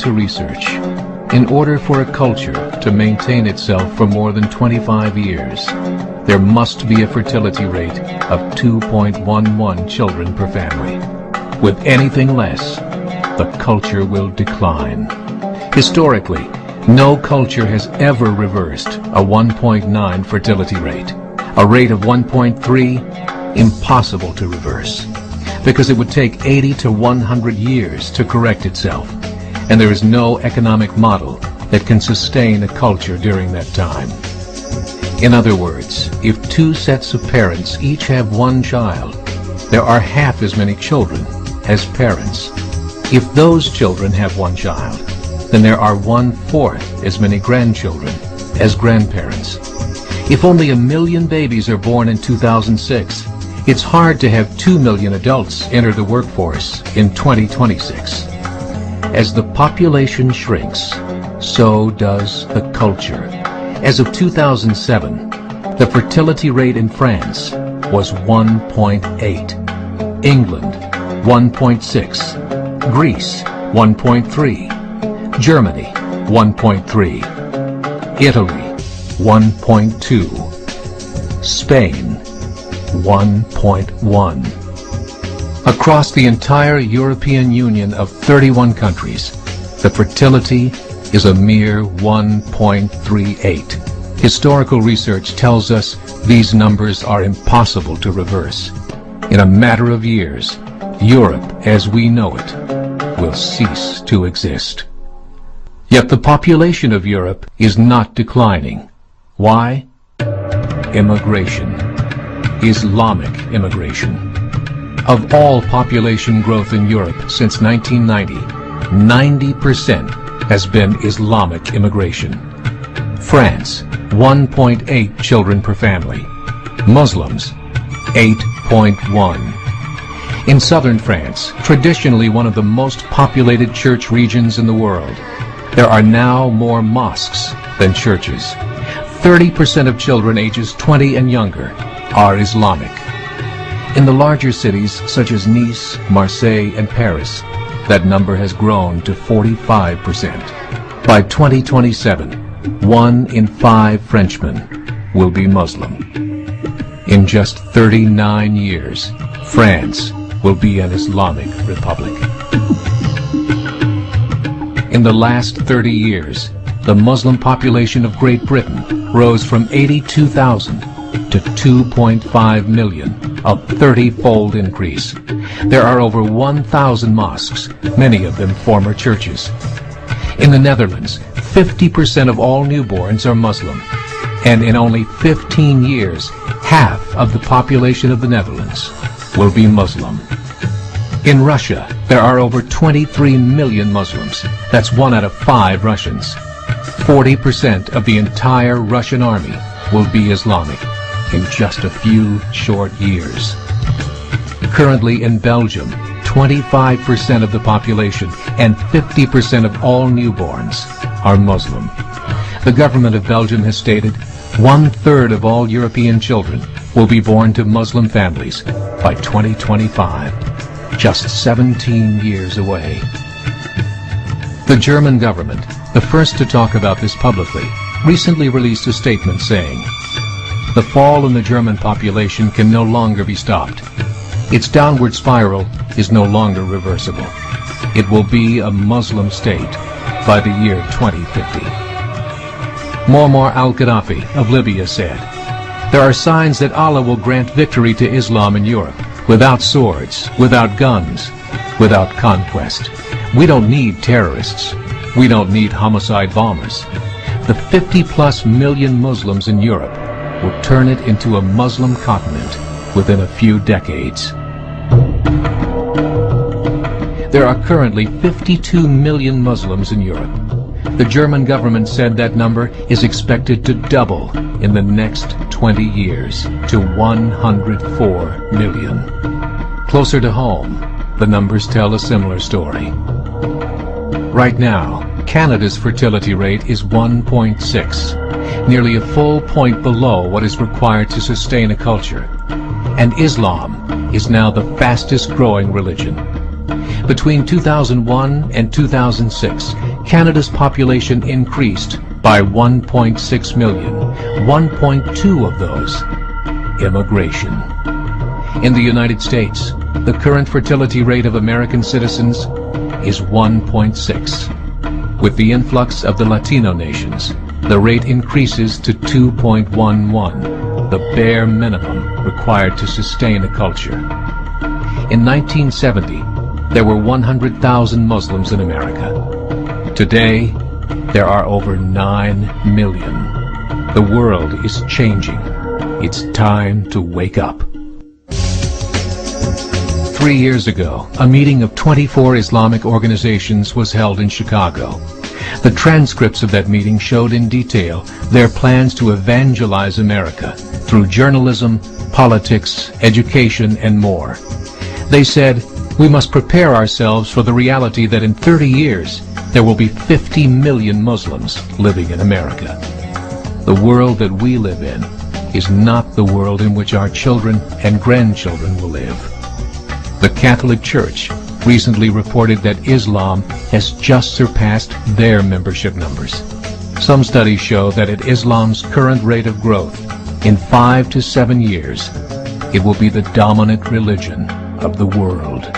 to research. In order for a culture to maintain itself for more than 25 years, there must be a fertility rate of 2.11 children per family. With anything less, the culture will decline. Historically, no culture has ever reversed a 1.9 fertility rate. A rate of 1.3, impossible to reverse, because it would take 80 to 100 years to correct itself, and there is no economic model that can sustain a culture during that time. In other words, if two sets of parents each have one child, there are half as many children as parents. If those children have one child, then there are 1/4 as many grandchildren as grandparents. If only 1 million babies are born in 2006, it's hard to have 2 million adults enter the workforce in 2026. As the population shrinks, so does the culture. As of 2007, the fertility rate in France was 1.8, England 1.6, Greece 1.3, Germany 1.3, Italy 1.2, Spain 1.1. Across the entire European Union of 31 countries, the fertility is a mere 1.38. Historical research tells us these numbers are impossible to reverse. In a matter of years, Europe as we know it will cease to exist. Yet the population of Europe is not declining. Why? Immigration. Islamic immigration. Of all population growth in Europe since 1990, 90% has been Islamic immigration. France, 1.8 children per family. Muslims, 8.1. In southern France, traditionally one of the most populated church regions in the world, there are now more mosques than churches. 30% of children ages 20 and younger are Islamic. In the larger cities such as Nice, Marseille, and Paris, that number has grown to 45%. By 2027, 1 in 5 Frenchmen will be Muslim. In just 39 years, France will be an Islamic republic. In the last 30 years, the Muslim population of Great Britain rose from 82,000 to 2.5 million, a 30-fold increase. There are over 1,000 mosques, many of them former churches. In the Netherlands, 50% of all newborns are Muslim, and in only 15 years, half of the population of the Netherlands will be Muslim. In Russia, there are over 23 million Muslims. That's 1 out of 5 Russians. 40% of the entire Russian army will be Islamic in just a few short years. Currently in Belgium, 25% of the population and 50% of all newborns are Muslim. The government of Belgium has stated 1/3 of all European children will be born to Muslim families by 2025, just 17 years away. The German government, the first to talk about this publicly, recently released a statement saying, "The fall in the German population can no longer be stopped. Its downward spiral is no longer reversible. It will be a Muslim state by the year 2050. Muammar al-Gaddafi of Libya said, "There are signs that Allah will grant victory to Islam in Europe, without swords, without guns, without conquest. We don't need terrorists. We don't need homicide bombers. The 50+ million Muslims in Europe will turn it into a Muslim continent within a few decades." There are currently 52 million Muslims in Europe. The German government said that number is expected to double in the next 20 years to 104 million. Closer to home, the numbers tell a similar story. Right now, Canada's fertility rate is 1.6, nearly a full point below what is required to sustain a culture. And Islam is now the fastest growing religion. Between 2001 and 2006, Canada's population increased by 1.6 million, 1.2 of those immigration. In the United States, the current fertility rate of American citizens is 1.6. With the influx of the Latino nations, the rate increases to 2.11, the bare minimum required to sustain a culture. In 1970, there were 100,000 Muslims in America. Today, there are over 9 million. The world is changing. It's time to wake up. 3 years ago, a meeting of 24 Islamic organizations was held in Chicago. The transcripts of that meeting showed in detail their plans to evangelize America through journalism, politics, education, and more. They said, we must prepare ourselves for the reality that in 30 years, there will be 50 million Muslims living in America. The world that we live in is not the world in which our children and grandchildren will live. The Catholic Church recently reported that Islam has just surpassed their membership numbers. Some studies show that at Islam's current rate of growth, in 5 to 7 years, it will be the dominant religion of the world.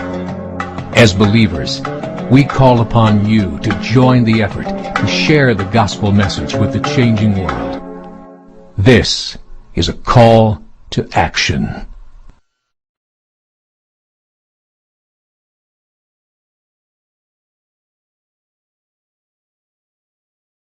As believers, we call upon you to join the effort to share the gospel message with the changing world. This is a call to action.